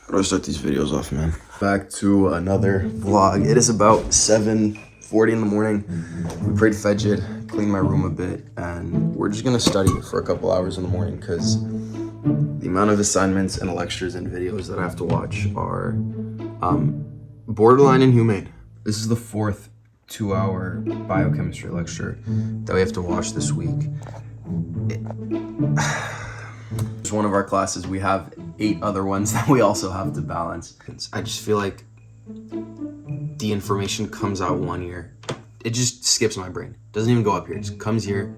How do I start these videos off, man? Back to another vlog. It is about 7:40 in the morning. We prayed Fajr, cleaned my room a bit, and we're just gonna study for a couple hours in the morning because the amount of assignments and lectures and videos that I have to watch are borderline inhumane. This is the fourth 2-hour biochemistry lecture that we have to watch this week. It's one of our classes. We have 8 other ones that we also have to balance. I just feel like the information comes out one ear. It just skips my brain. Doesn't even go up here. It just comes here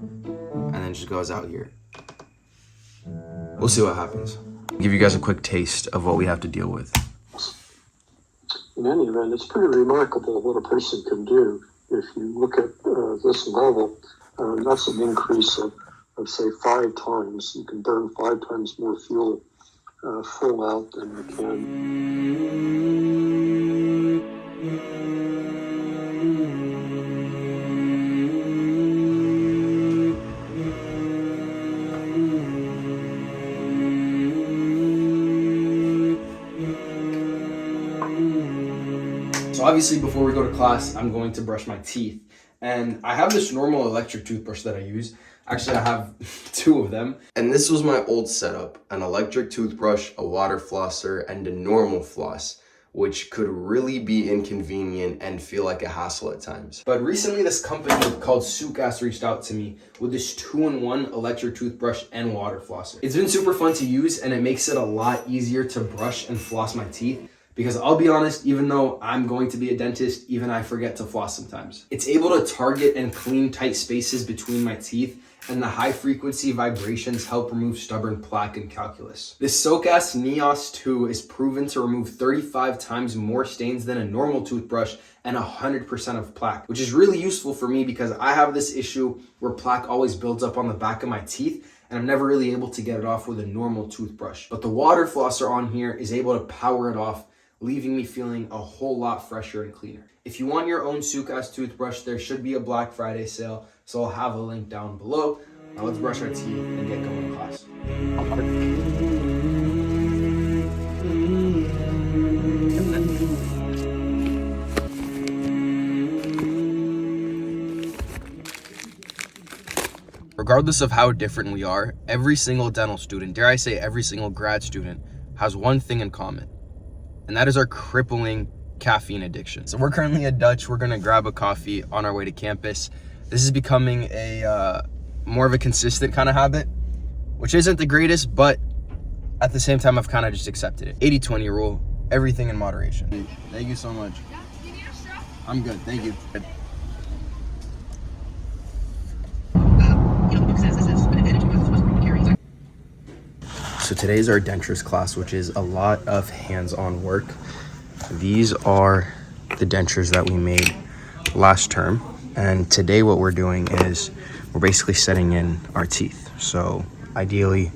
and then just goes out here. We'll see what happens. I'll give you guys a quick taste of what we have to deal with. In any event, it's pretty remarkable what a person can do if you look at this level. That's an increase of say 5 times. You can burn 5 times more fuel full out than you can. So obviously before we go to class, I'm going to brush my teeth. And I have this normal electric toothbrush that I use. Actually, I have 2 of them. And this was my old setup, an electric toothbrush, a water flosser, and a normal floss, which could really be inconvenient and feel like a hassle at times. But recently this company called Sukas reached out to me with this 2-in-1 electric toothbrush and water flosser. It's been super fun to use and it makes it a lot easier to brush and floss my teeth. Because I'll be honest, even though I'm going to be a dentist, even I forget to floss sometimes. It's able to target and clean tight spaces between my teeth, and the high frequency vibrations help remove stubborn plaque and calculus. This Sukas Neos 2 is proven to remove 35 times more stains than a normal toothbrush and 100% of plaque, which is really useful for me because I have this issue where plaque always builds up on the back of my teeth and I'm never really able to get it off with a normal toothbrush. But the water flosser on here is able to power it off, leaving me feeling a whole lot fresher and cleaner. If you want your own Sukas toothbrush, there should be a Black Friday sale, so I'll have a link down below. Now let's brush our teeth and get going to class. Regardless of how different we are, every single dental student, dare I say every single grad student, has one thing in common. And that is our crippling caffeine addiction. So we're currently at Dutch. We're gonna grab a coffee on our way to campus. This is becoming a more of a consistent kind of habit, which isn't the greatest, but at the same time, I've kind of just accepted it. 80-20 rule, everything in moderation. Thank you so much. I'm good, thank you. So today's our dentures class, which is a lot of hands-on work. These are the dentures that we made last term. And today what we're doing is we're basically setting in our teeth. So ideally,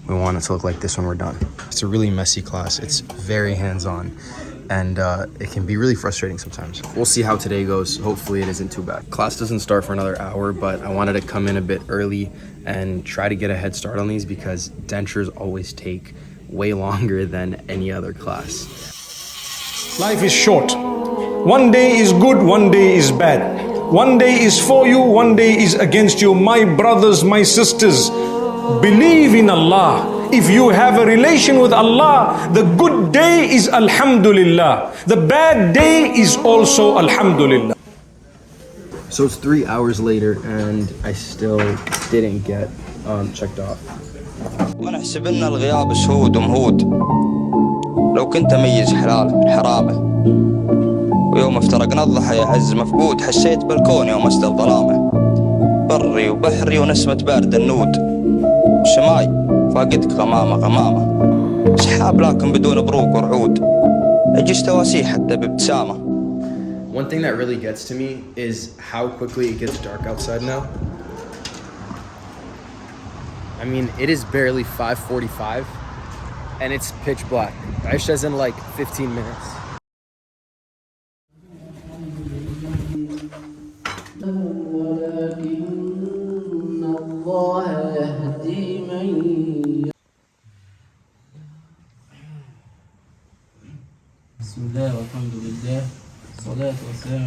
we want it to look like this when we're done. It's a really messy class. It's very hands-on. And it can be really frustrating sometimes. We'll see how today goes. Hopefully it isn't too bad. Class doesn't start for another hour, but I wanted to come in a bit early and try to get a head start on these because dentures always take way longer than any other class. Life is short. One day is good, one day is bad. One day is for you, one day is against you. My brothers, my sisters, believe in Allah. If you have a relation with Allah, the good day is alhamdulillah. The bad day is also alhamdulillah. So it's 3 hours later and I still didn't get checked off. ونحسب ان الغياب شهود ومهود لو كنت ميز حلال من حرامه ويوم افترقنا الضحى يا عز مفقود حسيت بالكون يوم اسدى ظلامه بري وبحري ونسمة بارد النود شماي فاقدك غمامة غمامة سحاب لكن بدون بروق ورعود اجيش تواسيه حتى بابتسامة. One thing that really gets to me is how quickly it gets dark outside now. I mean, it is barely 5:45 and it's pitch black. Aish says in like 15 minutes. 75,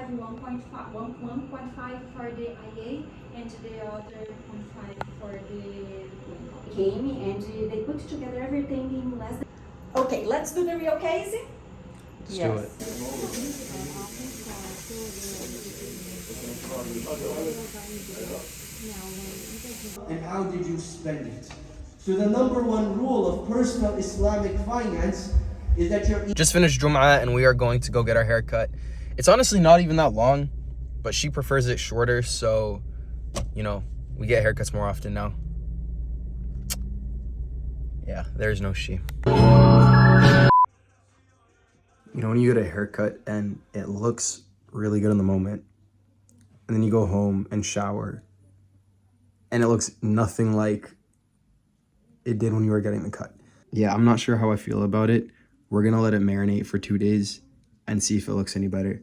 1.5 for the IA and the other 0.5 for the game, and they put together everything in less than... Okay, let's do the real case. Let's do it. And how did you spend it? So the number one rule of personal Islamic finance is that you're... Just finished Jum'ah and we are going to go get our hair cut. It's honestly not even that long, but she prefers it shorter, so, you know, we get haircuts more often now. Yeah, there's no she. You know, when you get a haircut and it looks really good in the moment, and then you go home and shower, and it looks nothing like it did when you were getting the cut. Yeah, I'm not sure how I feel about it. We're gonna let it marinate for 2 days and see if it looks any better.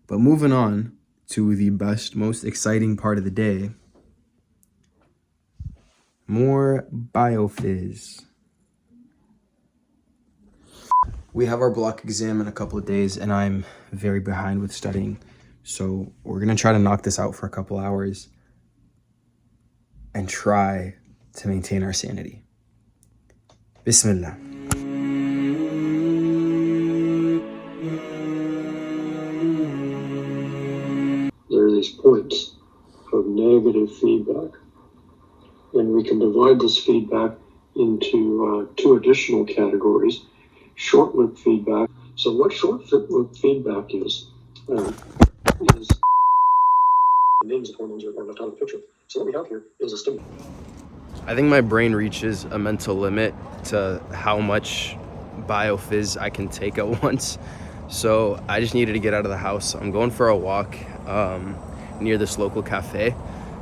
But moving on to the best, most exciting part of the day, more biofizz. We have our block exam in a couple of days and I'm very behind with studying. So we're gonna try to knock this out for a couple hours and try to maintain our sanity. Bismillah. There are these points of negative feedback, and we can divide this feedback into two additional categories. Short-lived feedback. So what short-lived feedback is the names of hormones are left out of the picture. So what we have here is a stimulus. I think my brain reaches a mental limit to how much biofizz I can take at once. So I just needed to get out of the house. I'm going for a walk near this local cafe.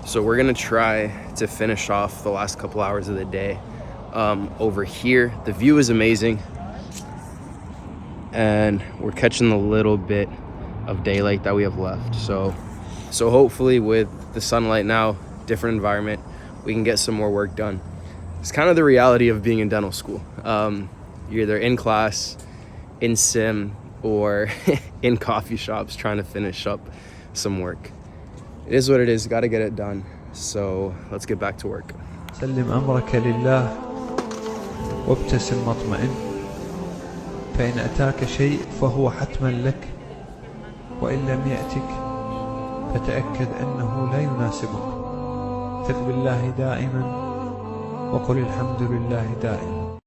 So we're gonna try to finish off the last couple hours of the day over here. The view is amazing. And we're catching the little bit of daylight that we have left. So hopefully with the sunlight now, different environment, we can get some more work done. It's kind of the reality of being in dental school. You're either in class, in sim, or in coffee shops trying to finish up some work. It is what it is, gotta get it done. So let's get back to work. سلم أمرك لله وابتسم مطمئن فإن أتاك شيء فهو حتما لك وإن لم يأتك فتأكد أنه لا يناسبك ثق بالله دائما وقل الحمد لله دائما